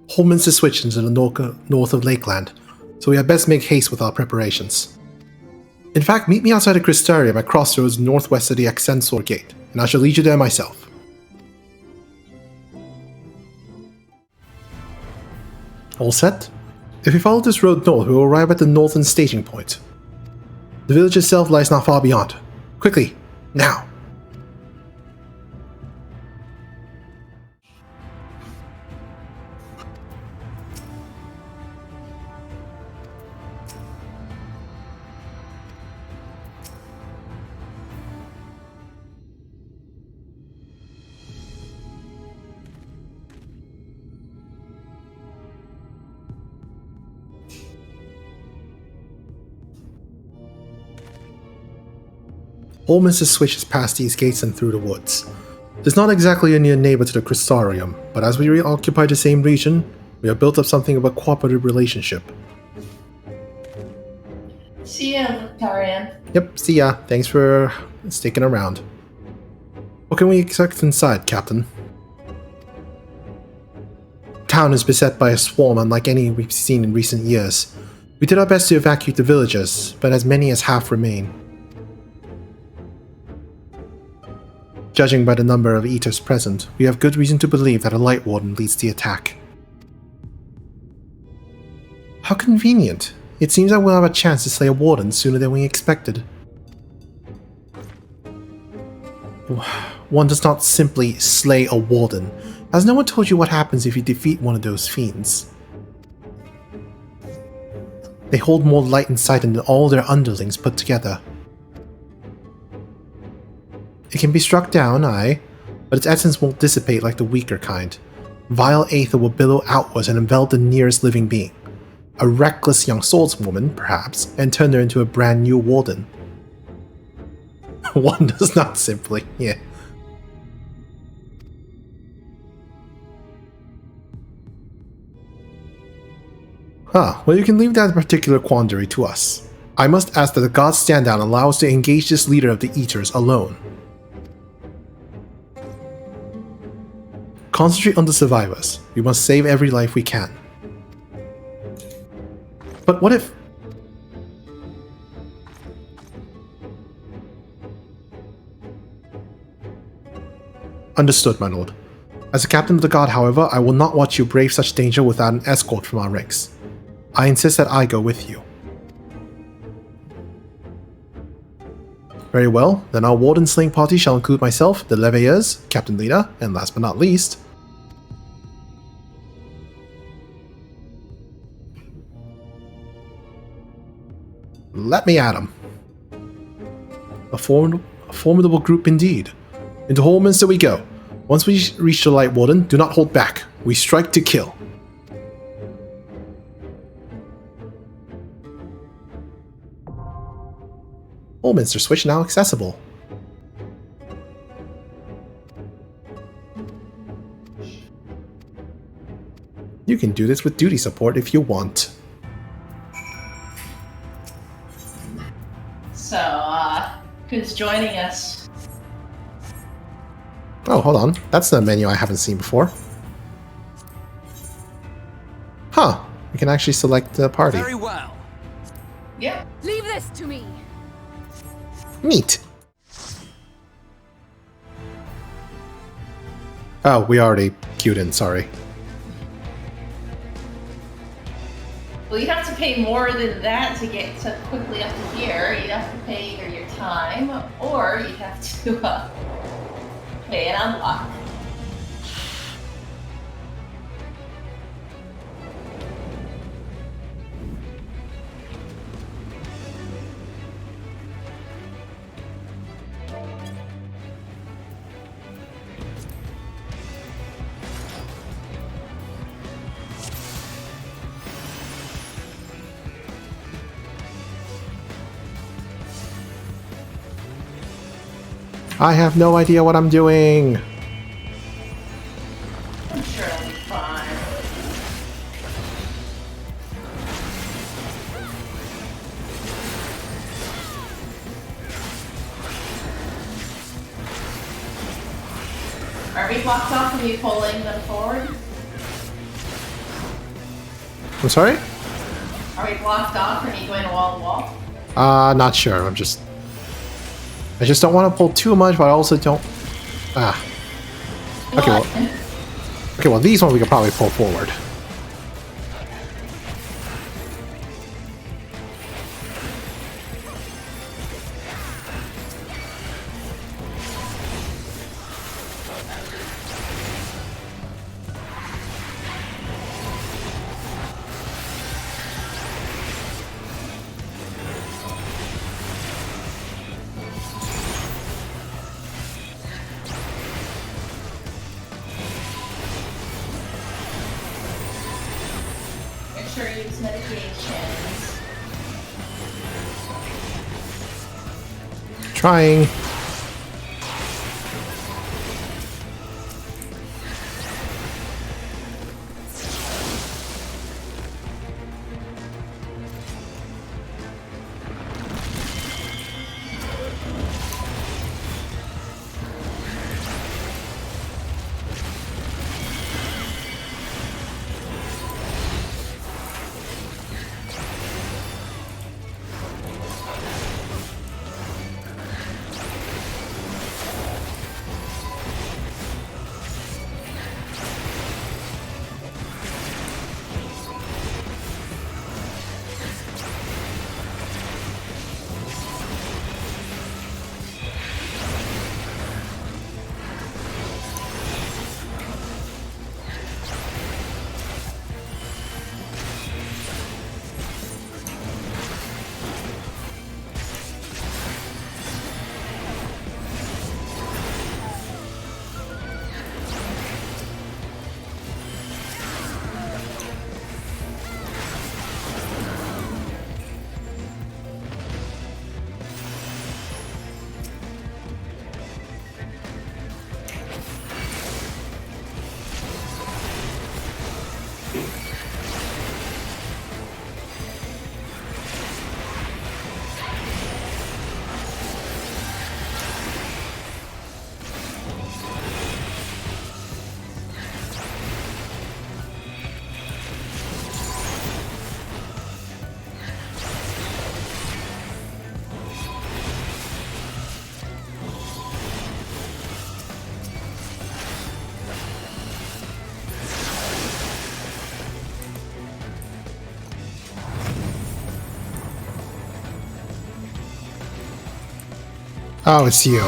Holman's switched into the north of Lakeland, so we had best make haste with our preparations. In fact, meet me outside of Crystarium at Crossroads northwest of the XIV Gate, and I shall lead you there myself. All set? If we follow this road north, we will arrive at the northern staging point. The village itself lies not far beyond. Quickly, now! Holman's switches past these gates and through the woods. It is not exactly a near neighbor to the Crystarium, but as we reoccupy the same region, we have built up something of a cooperative relationship. See ya, Tarian. Yep, see ya. Thanks for sticking around. What can we expect inside, Captain? Town is beset by a swarm unlike any we've seen in recent years. We did our best to evacuate the villagers, but as many as half remain. Judging by the number of eaters present, we have good reason to believe that a Light Warden leads the attack. How convenient. It seems that we'll have a chance to slay a Warden sooner than we expected. One does not simply slay a Warden, as no one told you what happens if you defeat one of those fiends. They hold more light inside than all their underlings put together. It can be struck down, aye, but its essence won't dissipate like the weaker kind. Vile aether will billow outwards and envelop the nearest living being. A reckless young swordswoman, perhaps, and turn her into a brand new warden. One does not simply, yeah. Well, you can leave that particular quandary to us. I must ask that the gods stand down and allow us to engage this leader of the Eaters alone. Concentrate on the survivors. We must save every life we can. But what if... Understood, my lord. As a captain of the guard, however, I will not watch you brave such danger without an escort from our ranks. I insist that I go with you. Very well, then our warden slaying party shall include myself, the Leveilleurs, Captain Leader, and last but not least... Let me at 'em. A formidable group indeed. Into Holman's we go. Once we reach the Light Warden, do not hold back. We strike to kill. Holminster switch now accessible. You can do this with duty support if you want. So, who's joining us? Oh, hold on. That's the menu I haven't seen before. Huh. We can actually select the party. Very well. Yep. Leave this to me. Neat. Oh, we already queued in, sorry. Well, you'd have to pay more than that to get so quickly up to here. You'd have to pay either your time, or you'd have to pay an unlock. I have no idea what I'm doing. I'm sure it'll be fine. Are we blocked off from you pulling them forward? I'm sorry? Are we blocked off or are you going wall to wall? Not sure. I just don't want to pull too much, but I also don't. Okay, well, these ones we could probably pull forward. Make sure you use medications. Trying. Oh, it's you.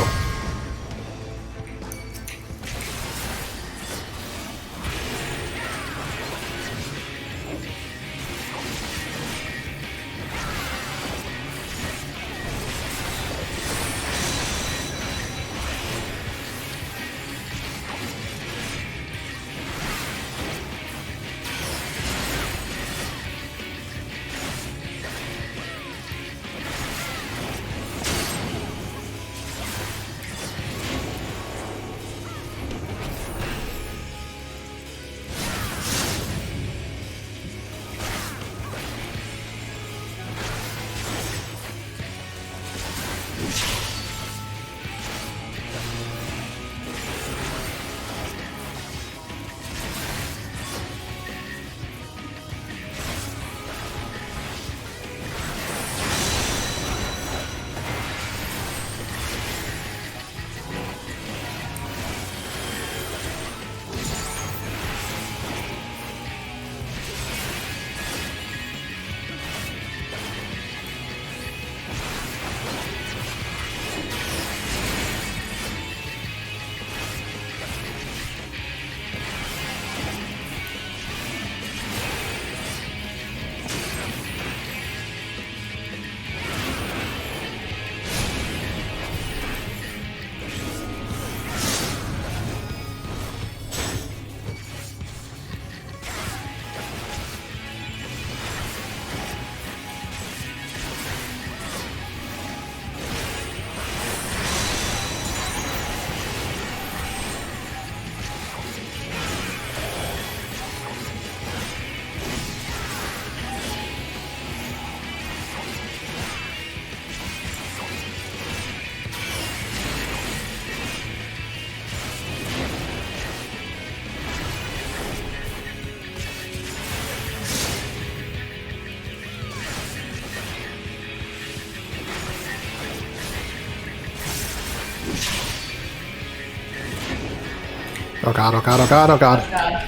Oh god, oh god, oh god, oh god. Oh god.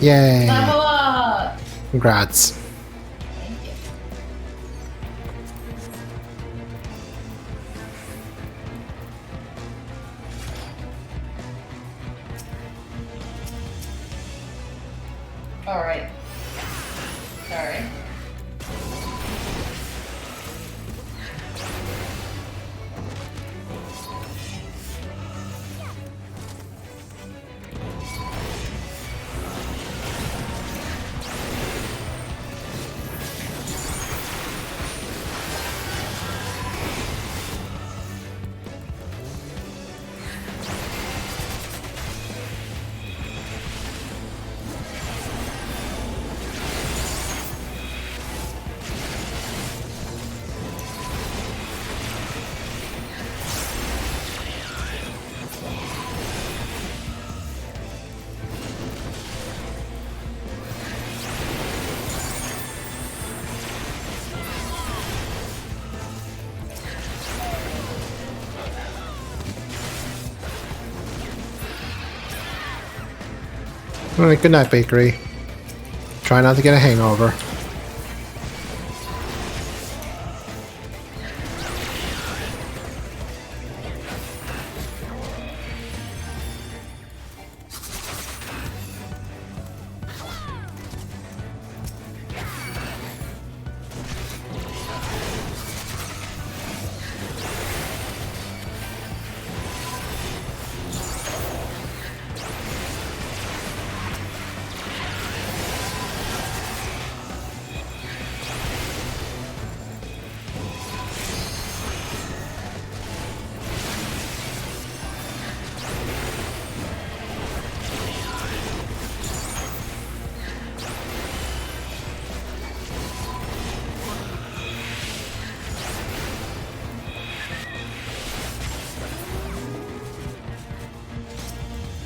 Yay! Level up! Congrats. Thank you. Alright. Sorry. Alright, good night, Bakery. Try not to get a hangover.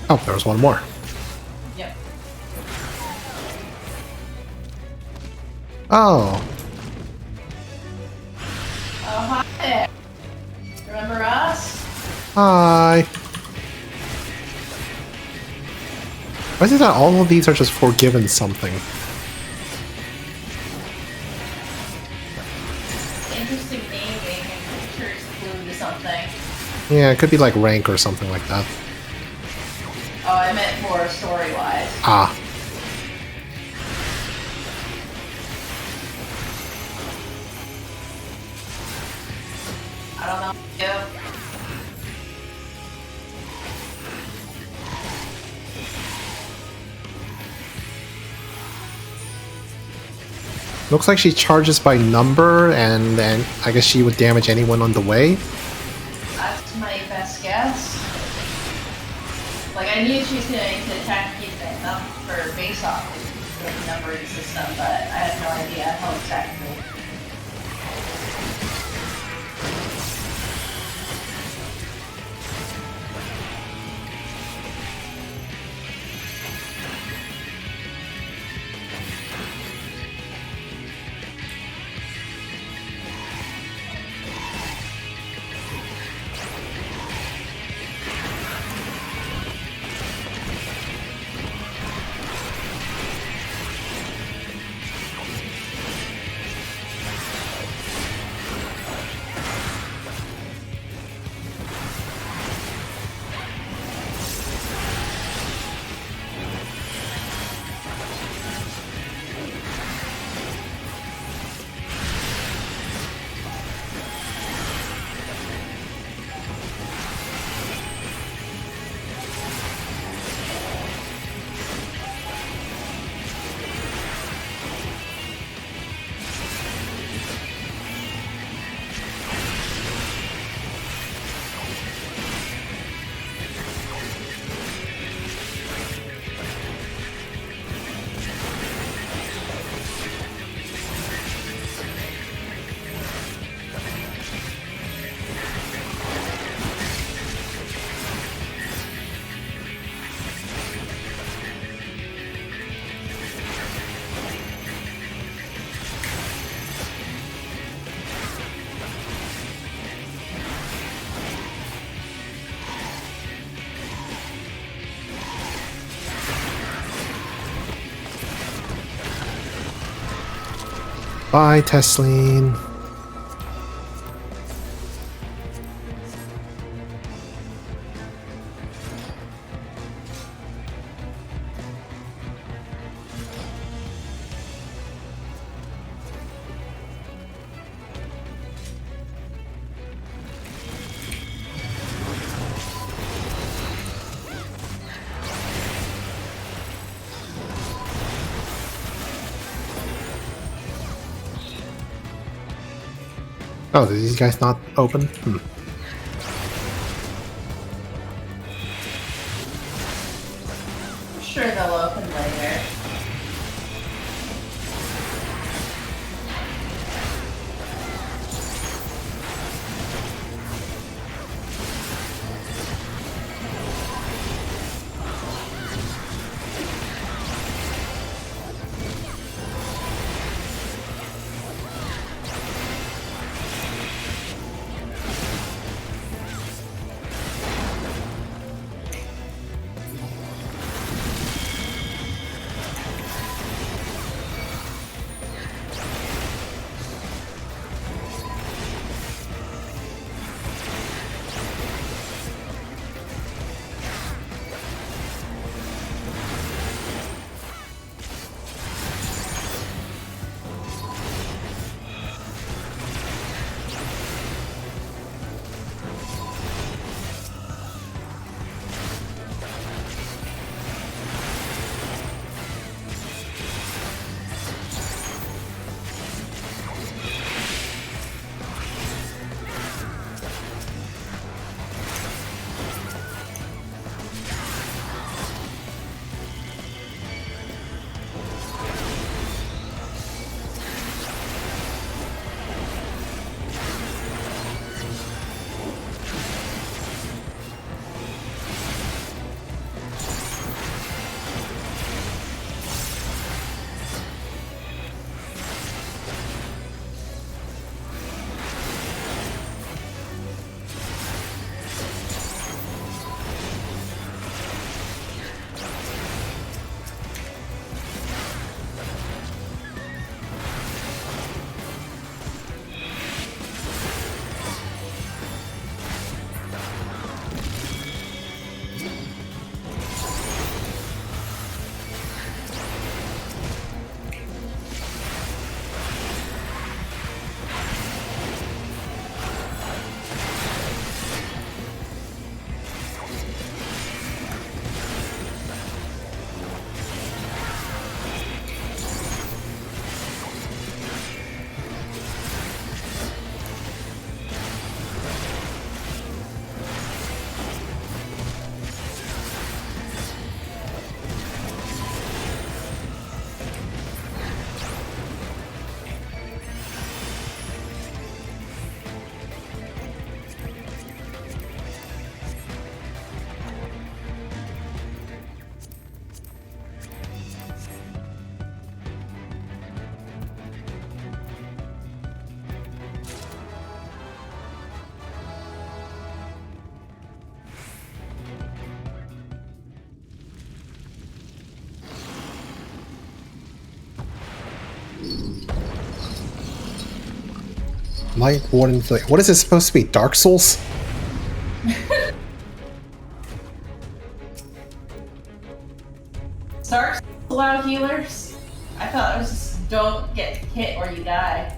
Oh, there was one more. Yep. Oh, Oh, hi there. Remember us? hi. Why is it that all of these are just forgiven something? Interesting naming and pictures clue to something. Yeah, it could be like rank or something like that. Oh, I meant more story-wise. Ah. I don't know. Yeah. Looks like she charges by number, and then I guess she would damage anyone on the way. That's my best guess. Like, I knew she was going to attack you enough for base off with the numbering system, but I had no idea how exactly. Bye, Tesleen. Oh, did these guys not open? I'm sure they'll open later. Light Warden Flame. What is it supposed to be? Dark Souls? Starks allow healers? I thought it was just don't get hit or you die.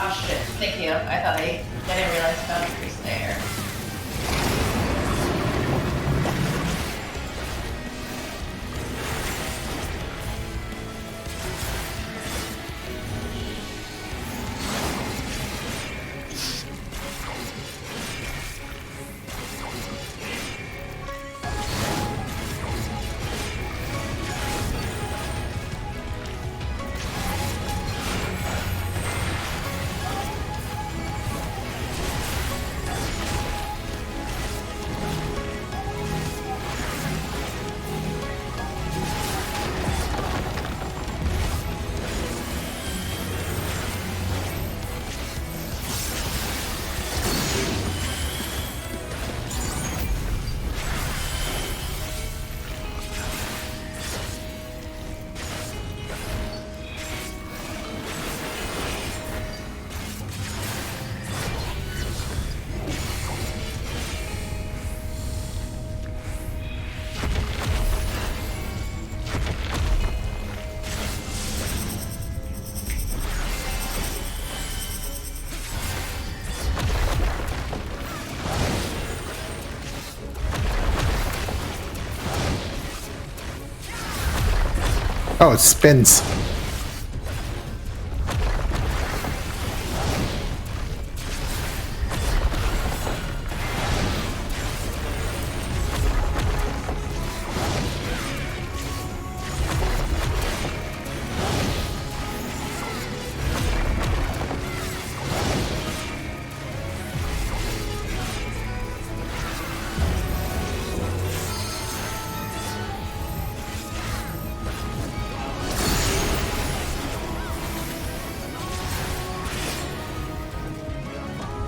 Oh shit, thank you. I didn't realize boundaries there. Oh, it spins.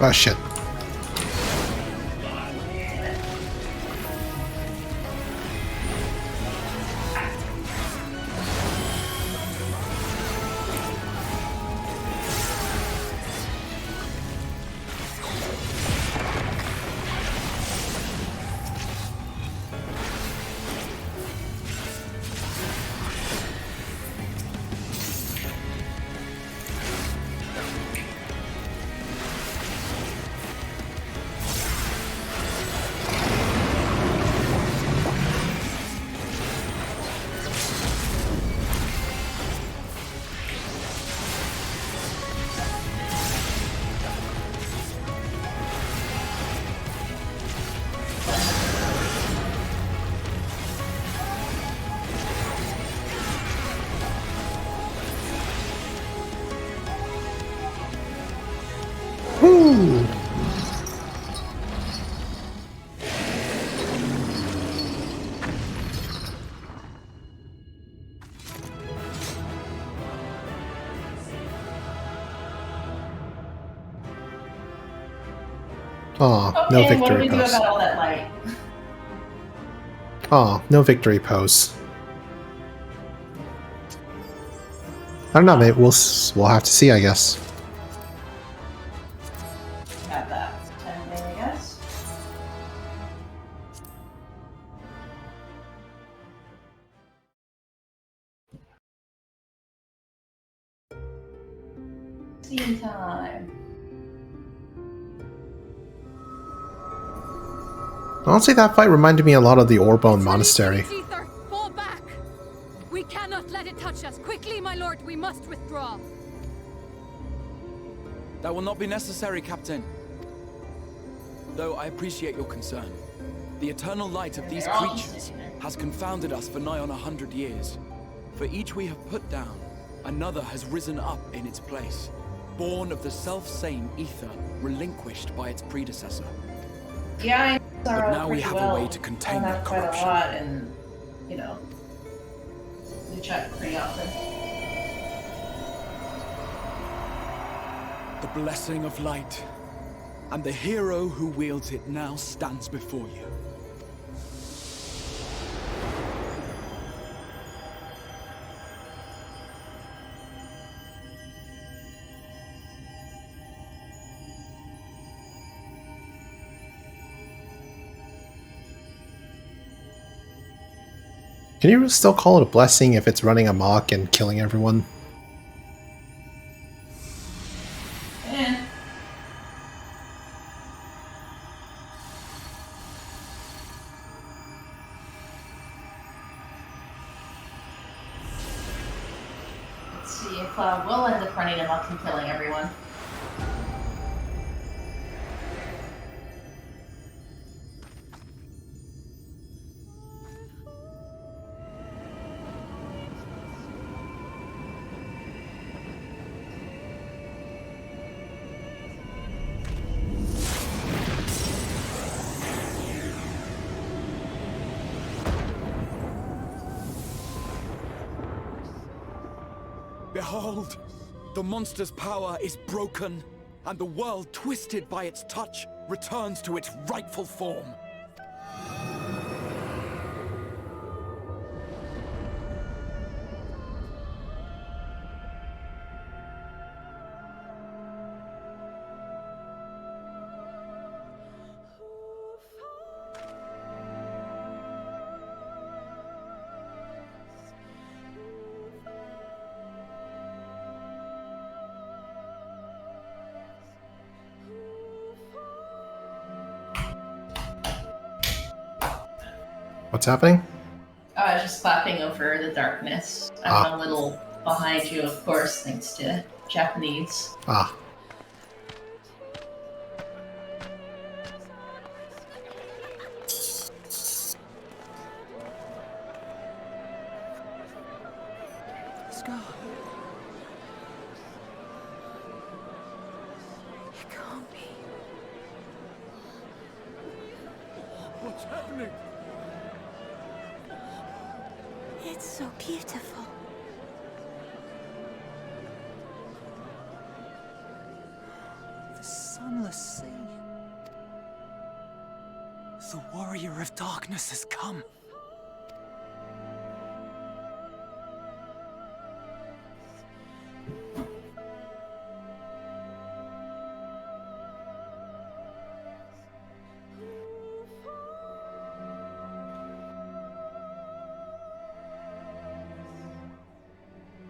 Oh shit. Woo! Aw, no Okay, what do victory we do pose. about all that light? Aw, no victory pose. I don't know, mate. We'll have to see, I guess. Got that. 10 day, I guess. Scene time. Honestly, that fight reminded me a lot of the Orbone It's Monastery. releasing its ether. Fall back! We cannot let it touch us. Quickly, my lord, we must withdraw. That will not be necessary, Captain. Though I appreciate your concern. The eternal light of these creatures has confounded us for nigh on 100 years. For each we have put down, another has risen up in its place, born of the self-same ether relinquished by its predecessor. Yeah, But now we have a way to contain that quite a corruption. lot, and you know, we check pretty often. The blessing of light, and the hero who wields it now stands before you. Can you still call it a blessing if it's running amok and killing everyone? Eh. Let's see if we'll end up running amok and killing everyone. Behold, the monster's power is broken, and the world, twisted by its touch, returns to its rightful form. What's happening? I was just clapping over the darkness. I'm a little behind you, of course, thanks to Japanese. Ah. Scar. It can't be. What's happening? It's so beautiful. The sunless sea. The warrior of darkness has come.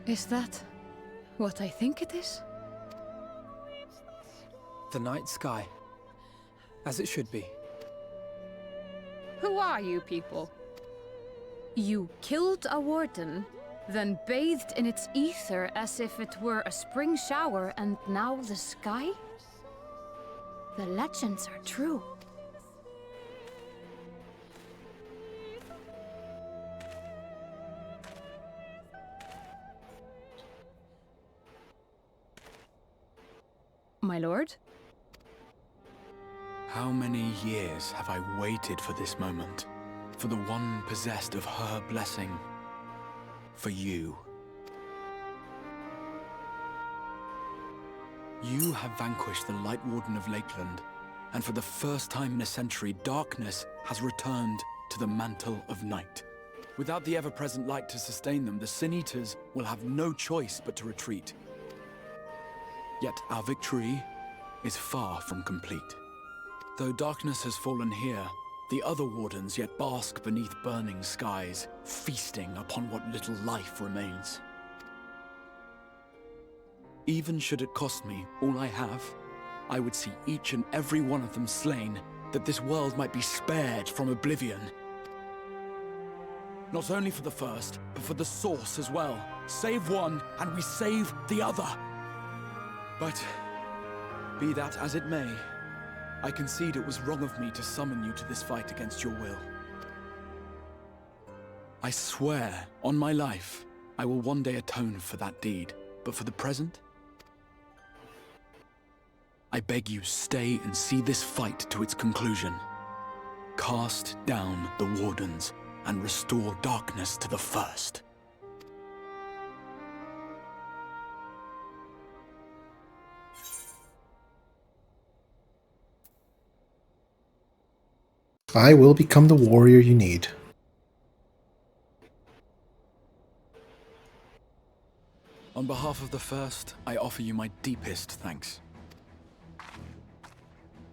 Is that what I think it is? The night sky. As it should be. Who are you people? You killed a warden, then bathed in its ether as if it were a spring shower, and now the sky? The legends are true. My lord? How many years have I waited for this moment? For the one possessed of her blessing. For you. You have vanquished the Light Warden of Lakeland, and for the first time in a century, darkness has returned to the mantle of night. Without the ever-present light to sustain them, the Sin Eaters will have no choice but to retreat. Yet our victory is far from complete. Though darkness has fallen here, the other wardens yet bask beneath burning skies, feasting upon what little life remains. Even should it cost me all I have, I would see each and every one of them slain, that this world might be spared from oblivion. Not only for the first, but for the source as well. Save one, and we save the other. But, be that as it may, I concede it was wrong of me to summon you to this fight against your will. I swear, on my life, I will one day atone for that deed, but for the present, I beg you stay and see this fight to its conclusion. Cast down the wardens and restore darkness to the first. I will become the warrior you need. On behalf of the first, I offer you my deepest thanks.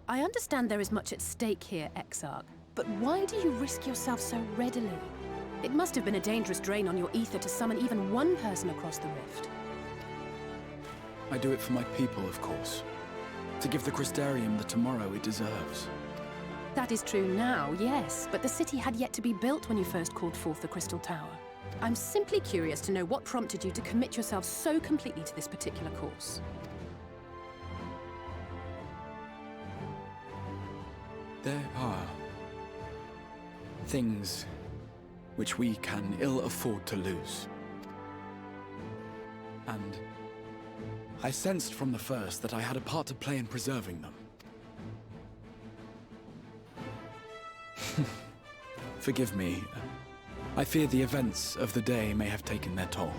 I understand there is much at stake here, XIV, but why do you risk yourself so readily? It must have been a dangerous drain on your ether to summon even one person across the rift. I do it for my people, of course. To give the Crystarium the tomorrow it deserves. That is true now, yes, but the city had yet to be built when you first called forth the Crystal Tower. I'm simply curious to know what prompted you to commit yourself so completely to this particular course. There are things which we can ill afford to lose. And I sensed from the first that I had a part to play in preserving them. Forgive me. I fear the events of the day may have taken their toll.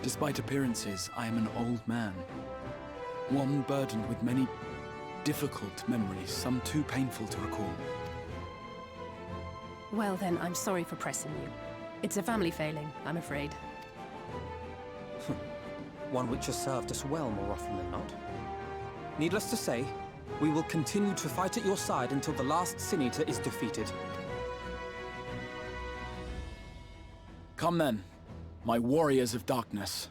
Despite appearances, I am an old man. One burdened with many difficult memories, some too painful to recall. Well then, I'm sorry for pressing you. It's a family failing, I'm afraid. One which has served us well more often than not. Needless to say, we will continue to fight at your side until the last Sin Eater is defeated. Come then, my warriors of darkness.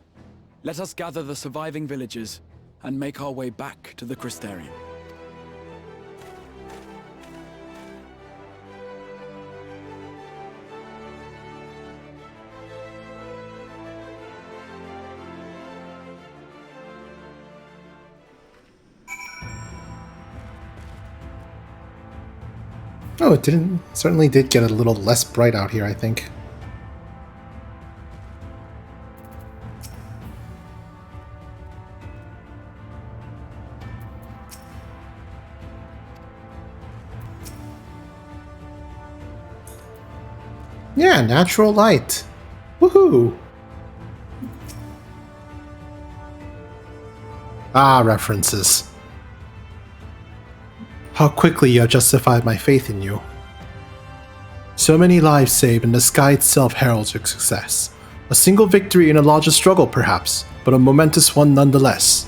Let us gather the surviving villagers and make our way back to the Crystarium. Oh, it didn't. Certainly did get a little less bright out here, I think. Yeah, natural light. Woohoo! Ah, references. How quickly you have justified my faith in you. So many lives saved, and the sky itself heralds your success. A single victory in a larger struggle, perhaps, but a momentous one nonetheless.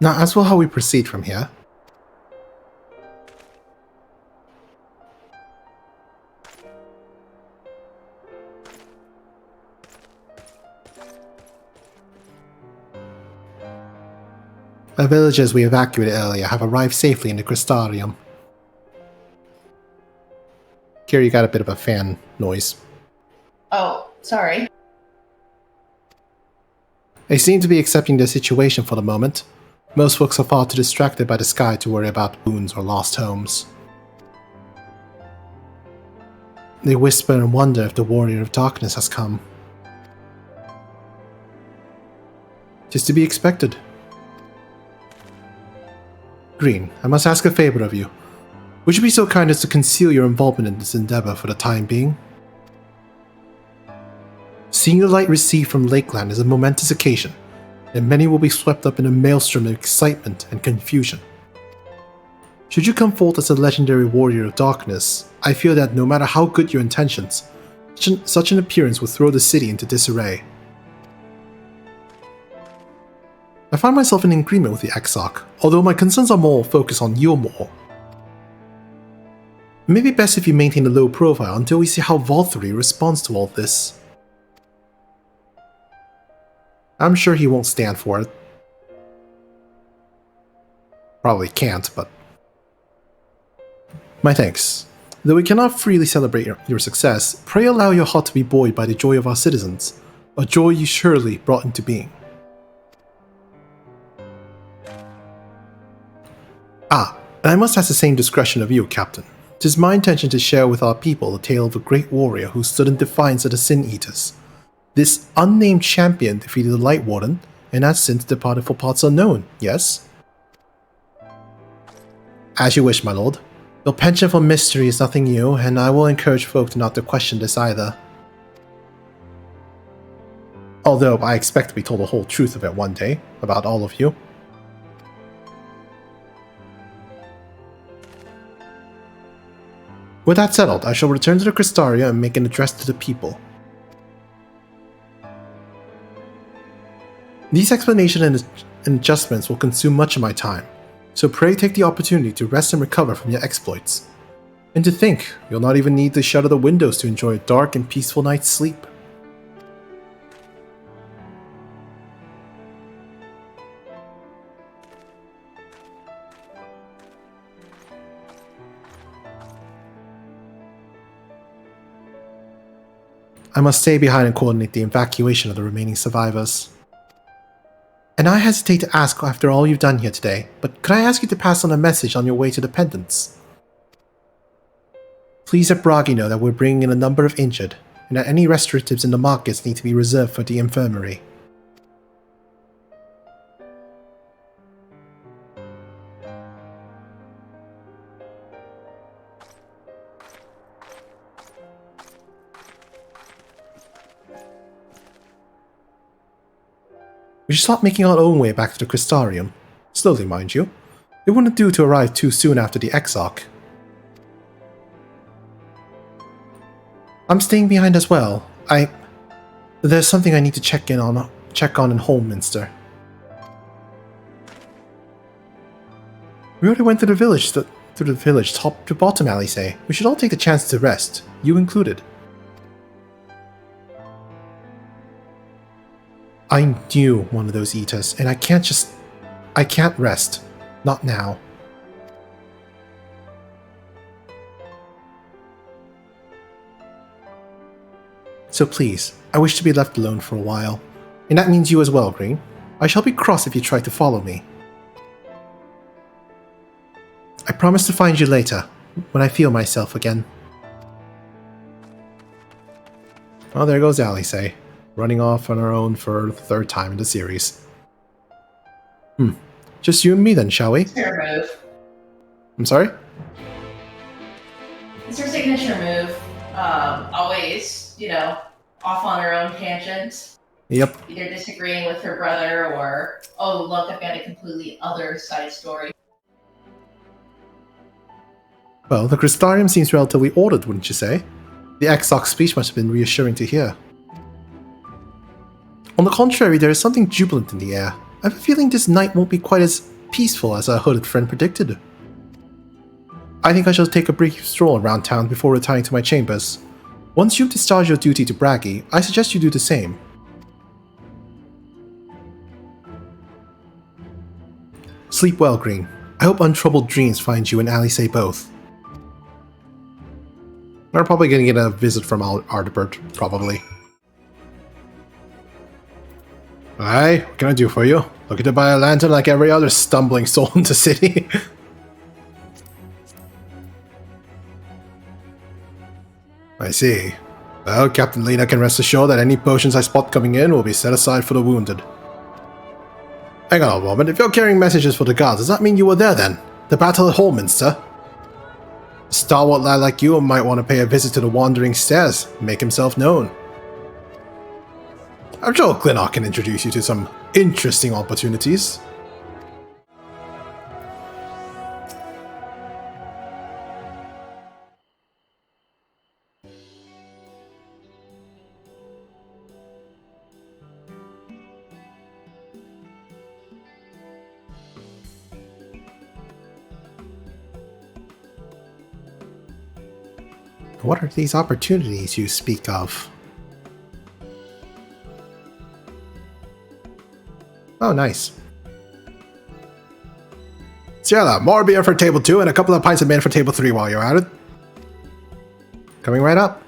Now, as well how we proceed from here. The villagers we evacuated earlier have arrived safely in the Crystarium. Here you got a bit of a fan noise. Oh, sorry. They seem to be accepting the situation for the moment. Most folks are far too distracted by the sky to worry about wounds or lost homes. They whisper and wonder if the Warrior of Darkness has come. Just to be expected. Green, I must ask a favor of you. Would you be so kind as to conceal your involvement in this endeavor for the time being? Seeing the light received from Lakeland is a momentous occasion, and many will be swept up in a maelstrom of excitement and confusion. Should you come forth as a legendary warrior of darkness, I fear that no matter how good your intentions, such an appearance will throw the city into disarray. I find myself in agreement with the Exarch, although my concerns are more focused on Yulmore. It may be best if you maintain a low profile until we see how Valtteri responds to all this. I'm sure he won't stand for it. Probably can't, but... My thanks. Though we cannot freely celebrate your success, pray allow your heart to be buoyed by the joy of our citizens, a joy you surely brought into being. Ah, and I must ask the same discretion of you, Captain. 'Tis my intention to share with our people the tale of a great warrior who stood in defiance of the Sin Eaters. This unnamed champion defeated the Light Warden, and has since departed for parts unknown, yes? As you wish, my lord. Your penchant for mystery is nothing new, and I will encourage folk not to question this either. Although I expect to be told the whole truth of it one day, about all of you. With that settled, I shall return to the Crystarium and make an address to the people. These explanations and adjustments will consume much of my time, so pray take the opportunity to rest and recover from your exploits. And to think, you'll not even need to shutter the windows to enjoy a dark and peaceful night's sleep. I must stay behind and coordinate the evacuation of the remaining survivors. And I hesitate to ask after all you've done here today, but could I ask you to pass on a message on your way to the Pendants? Please let Bragi know that we're bringing in a number of injured, and that any restoratives in the markets need to be reserved for the infirmary. We should start making our own way back to the Crystarium. Slowly, mind you. It wouldn't do to arrive too soon after the Exarch. I'm staying behind as well. There's something I need to check on in Holminster. We already went to the village, top to bottom, alley say. We should all take the chance to rest, you included. I knew one of those eaters, and I can't rest. Not now. So please, I wish to be left alone for a while. And that means you as well, Green. I shall be cross if you try to follow me. I promise to find you later, when I feel myself again. Oh, there goes Alice, running off on her own for the third time in the series. Just you and me then, shall we? It's her move. I'm sorry? It's her signature move. Always, off on her own tangents. Yep. Either disagreeing with her brother or, oh, look, I've got a completely other side story. Well, the Crystarium seems relatively ordered, wouldn't you say? The Exarch's speech must have been reassuring to hear. On the contrary, there is something jubilant in the air. I have a feeling this night won't be quite as peaceful as our hooded friend predicted. I think I shall take a brief stroll around town before retiring to my chambers. Once you've discharged your duty to Braggy, I suggest you do the same. Sleep well, Green. I hope untroubled dreams find you and Alice both. We're probably going to get a visit from Ardebert, probably. Aye, what can I do for you? Looking to buy a lantern like every other stumbling soul in the city? I see. Well, Captain Lena can rest assured that any potions I spot coming in will be set aside for the wounded. Hang on a moment, if you're carrying messages for the guards, does that mean you were there then? The battle at Holminster? A stalwart lad like you might want to pay a visit to the Wandering Stairs, make himself known. I'm sure Glenark can introduce you to some interesting opportunities. What are these opportunities you speak of? Oh, nice. Ciela, more beer for table 2 and a couple of pints of men for table 3 while you're at it. Coming right up.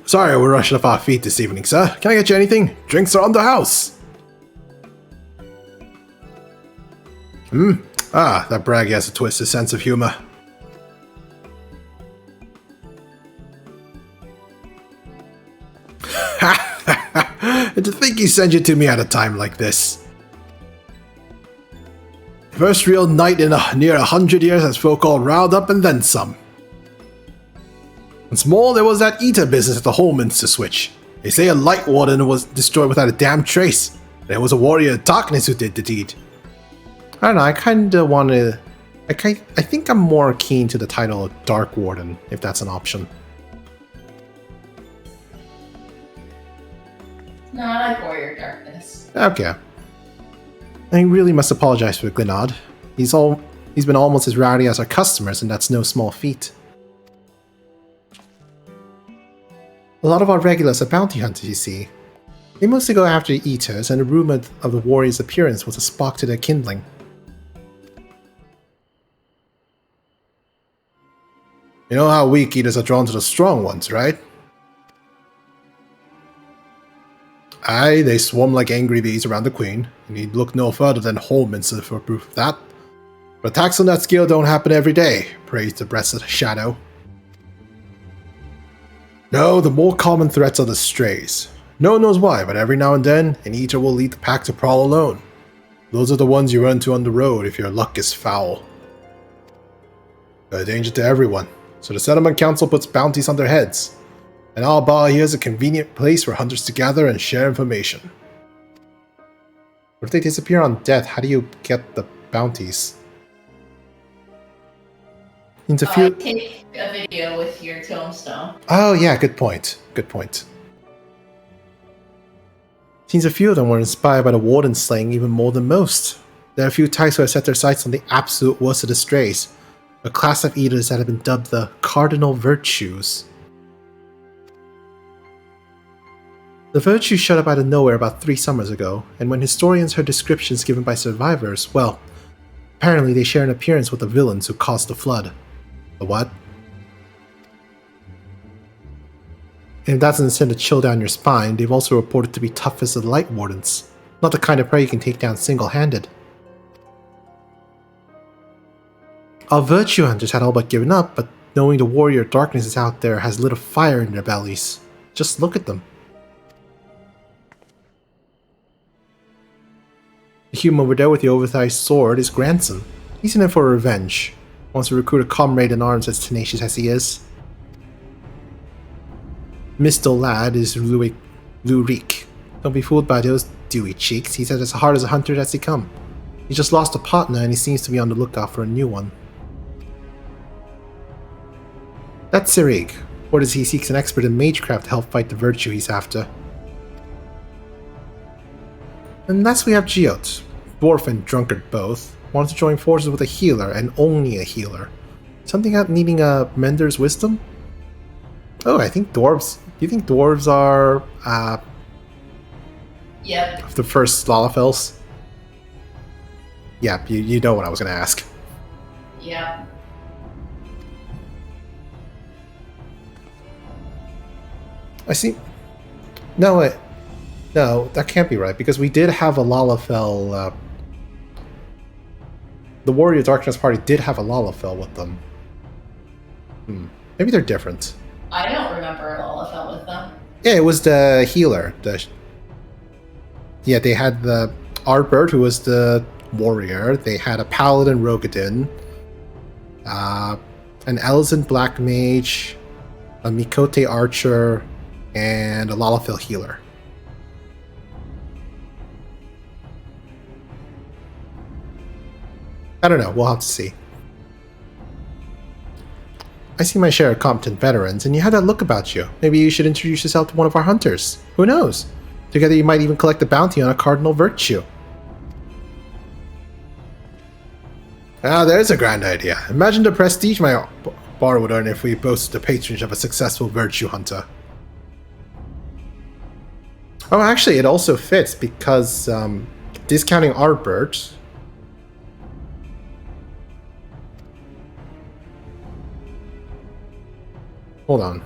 Sorry, we're rushing off our feet this evening, sir. Can I get you anything? Drinks are on the house. Ah, that Braggy has a twisted sense of humor. And to think he sent you to me at a time like this. First real night in near 100 years has folk all riled up and then some. Once more, there was that eater business at the Holminster switch. They say a light warden was destroyed without a damn trace. There was a warrior of darkness who did the deed. I don't know, I kinda wanna... I think I'm more keen to the title of Dark Warden, if that's an option. No, I like Warrior Darkness. Okay. I really must apologize for Glenard. He's been almost as rowdy as our customers, and that's no small feat. A lot of our regulars are bounty hunters, you see. They mostly go after the eaters, and the rumor of the warrior's appearance was a spark to their kindling. You know how weak eaters are drawn to the strong ones, right? Aye, they swarm like angry bees around the Queen. You need look no further than Holminster for proof of that. But attacks on that scale don't happen every day, praise the breasted Shadow. No, the more common threats are the strays. No one knows why, but every now and then, an eater will lead the pack to prowl alone. Those are the ones you run into on the road if your luck is foul. They're a danger to everyone, so the Settlement Council puts bounties on their heads. And our bar here is a convenient place for hunters to gather and share information. But if they disappear on death, how do you get the bounties? Take a video with your tombstone. Oh yeah, good point. Good point. Seems a few of them were inspired by the Warden slaying even more than most. There are a few types who have set their sights on the absolute worst of the strays, a class of eaters that have been dubbed the Cardinal Virtues. The virtue showed up out of nowhere about 3 summers ago, and when historians heard descriptions given by survivors, well, apparently they share an appearance with the villains who caused the flood. The what? And if that doesn't send a chill down your spine, they've also reported to be tough as the Light Wardens. Not the kind of prey you can take down single-handed. Our virtue hunters had all but given up, but knowing the warrior darkness is out there has lit a fire in their bellies. Just look at them. The human over there with the oversized sword is Grandson. He's in it for revenge. Wants to recruit a comrade in arms as tenacious as he is. Mr. Lad is Lurik. Don't be fooled by those dewy cheeks. He's as hard as a hunter as they come. He just lost a partner and he seems to be on the lookout for a new one. That's Sirig. Or as he seeks an expert in magecraft to help fight the virtue he's after. And last we have Geot. Dwarf and drunkard both. Wants to join forces with a healer, and only a healer. Something out needing a mender's wisdom? Oh, I think dwarves... Do you think dwarves are... Yep. the first Lalafels? Yeah, you know what I was going to ask. Yep. I see... No, no, that can't be right, because we did have a Lalafell... the Warrior Darkness party did have a Lalafell with them. Maybe they're different. I don't remember Lalafell with them. Yeah, it was the healer. Yeah, they had the Arbert, who was the warrior. They had a paladin, Rogadin, an Elzen black mage, a Mikote archer, and a Lalafell healer. I don't know, we'll have to see. I see my share of competent veterans, and you have that look about you. Maybe you should introduce yourself to one of our hunters. Who knows? Together you might even collect a bounty on a cardinal virtue. Ah, there's a grand idea. Imagine the prestige my bar would earn if we boasted the patronage of a successful virtue hunter. Oh, actually, it also fits because discounting Arbert... Hold on.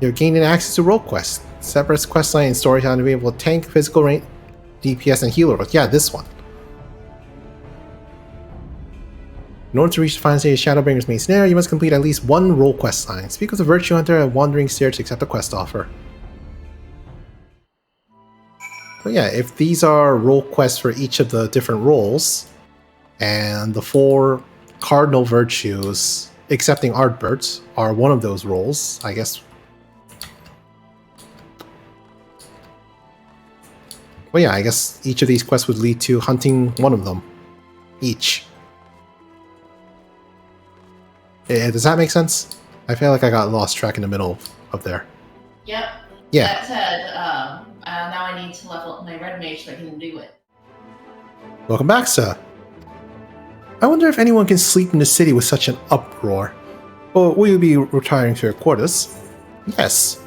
You're gaining access to role quests. Separate questline and storytelling to be able to tank, physical range, DPS, and healer. But yeah, this one. In order to reach the final stage of Shadowbringers' main scenario, you must complete at least one role quest line. Speak with the Virtue Hunter and Wandering Seer to accept a quest offer. But yeah, if these are role quests for each of the different roles, and the 4 cardinal virtues, excepting Ardbert, are one of those roles, I guess. Well, yeah, I guess each of these quests would lead to hunting one of them. Each. Does that make sense? I feel like I got lost track in the middle of there. Yep. Yeah. That said, now I need to level up my red mage so I can do it. Welcome back, sir. I wonder if anyone can sleep in the city with such an uproar. Or will you be retiring to your quarters? Yes.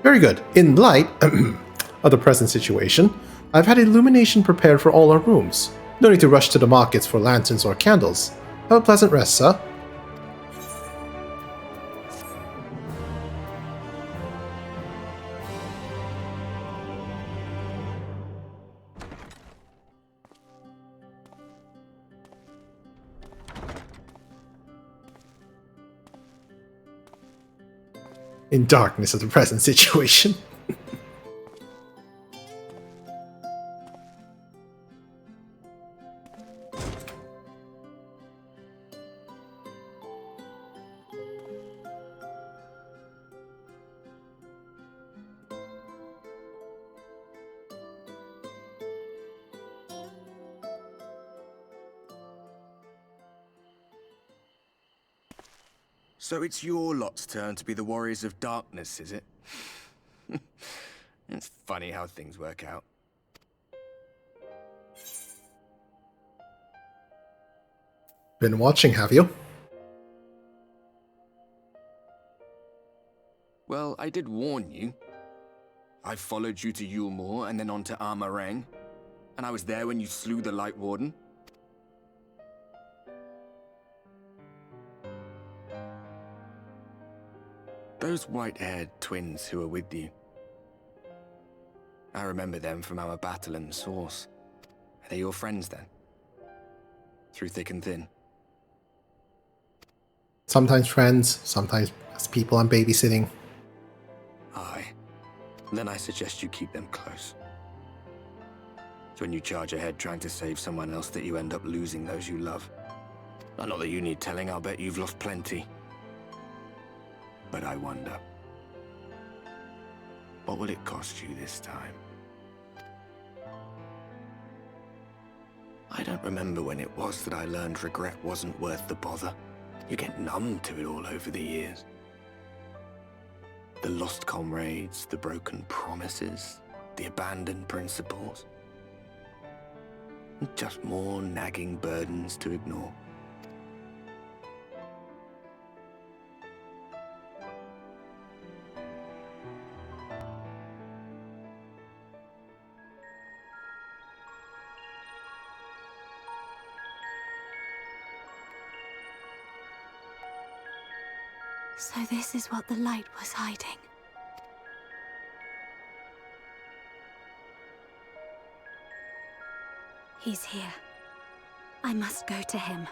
Very good. In light of the present situation, I've had illumination prepared for all our rooms. No need to rush to the markets for lanterns or candles. Have a pleasant rest, sir. In darkness of the present situation. So it's your lot's turn to be the Warriors of Darkness, is it? It's funny how things work out. Been watching, have you? Well, I did warn you. I followed you to Yulmore and then on to Amh Araeng. And I was there when you slew the Light Warden. Those white-haired twins who were with you. I remember them from our battle in the Source. Are they your friends then? Through thick and thin? Sometimes friends, sometimes as people I'm babysitting. Aye. Then I suggest you keep them close. It's when you charge ahead trying to save someone else that you end up losing those you love. Not that you need telling, I'll bet you've lost plenty. But I wonder, what will it cost you this time? I don't remember when it was that I learned regret wasn't worth the bother. You get numb to it all over the years. The lost comrades, the broken promises, the abandoned principles. And just more nagging burdens to ignore. So this is what the light was hiding. He's here. I must go to him.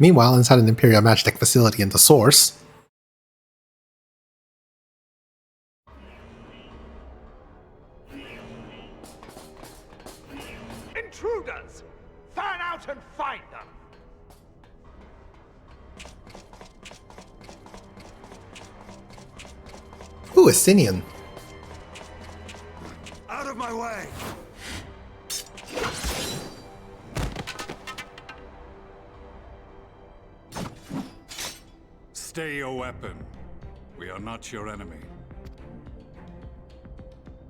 Meanwhile, inside an Imperial Magitech facility in the Source, Intruders! Fan out and find them! ooh, Estinian. Out of my way! Stay your weapon. We are not your enemy.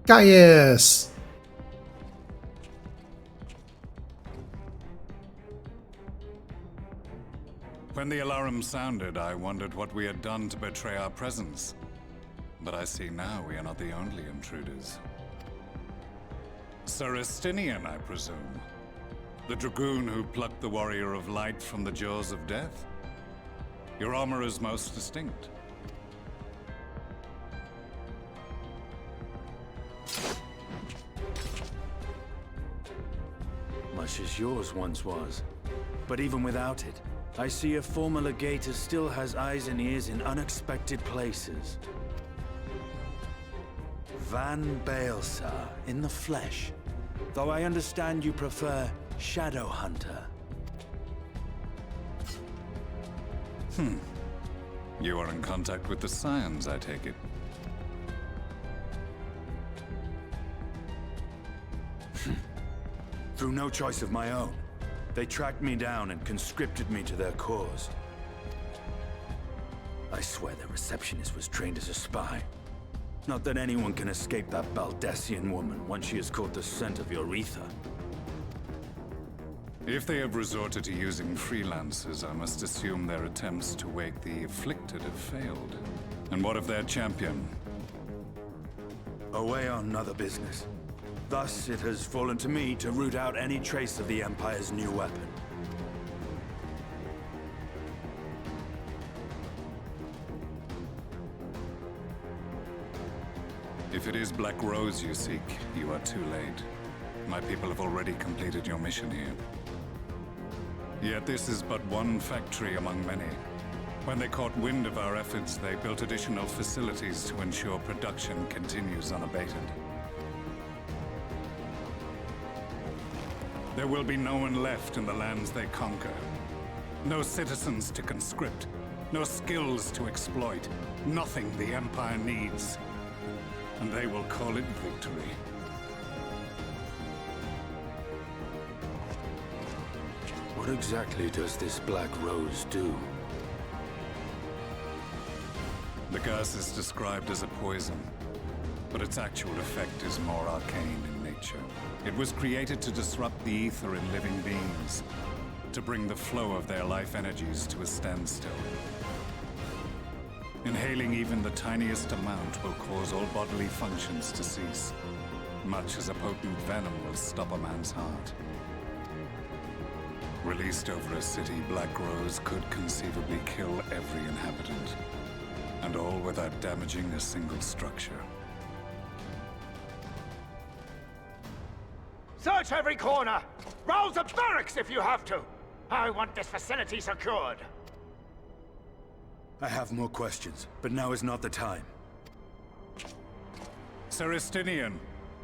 Gaius! When the alarm sounded, I wondered what we had done to betray our presence. But I see now we are not the only intruders. Sir Estinian, I presume. The dragoon who plucked the Warrior of Light from the jaws of death? Your armor is most distinct. Much as yours once was. But even without it, I see a former legator still has eyes and ears in unexpected places. Van Baelsar, in the flesh. Though I understand you prefer Shadow Hunter. You are in contact with the Scions, I take it. Through no choice of my own, they tracked me down and conscripted me to their cause. I swear their receptionist was trained as a spy. Not that anyone can escape that Baldessian woman once she has caught the scent of your ether. If they have resorted to using freelancers, I must assume their attempts to wake the afflicted have failed. And what of their champion? Away on other business. Thus, it has fallen to me to root out any trace of the Empire's new weapon. If it is Black Rose you seek, you are too late. My people have already completed your mission here. Yet this is but one factory among many. When they caught wind of our efforts, they built additional facilities to ensure production continues unabated. There will be no one left in the lands they conquer. No citizens to conscript. No skills to exploit. Nothing the Empire needs. And they will call it victory. What exactly does this Black Rose do? The gas is described as a poison, but its actual effect is more arcane in nature. It was created to disrupt the ether in living beings, to bring the flow of their life energies to a standstill. Inhaling even the tiniest amount will cause all bodily functions to cease, much as a potent venom will stop a man's heart. Released over a city, Black Rose could conceivably kill every inhabitant, and all without damaging a single structure. Search every corner! Rouse the barracks if you have to! I want this facility secured! I have more questions, but now is not the time. Sir Estinian,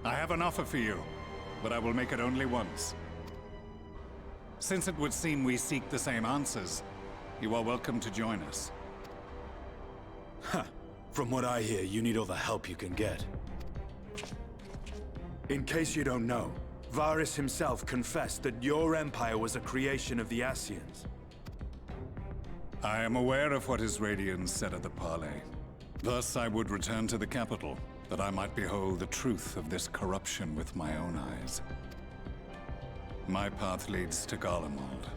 I have an offer for you, but I will make it only once. Since it would seem we seek the same answers, you are welcome to join us. Huh. From what I hear, you need all the help you can get. In case you don't know, Varys himself confessed that your empire was a creation of the Ascians. I am aware of what his Radiance said at the parley. Thus I would return to the capital, that I might behold the truth of this corruption with my own eyes. My path leads to Garlemald,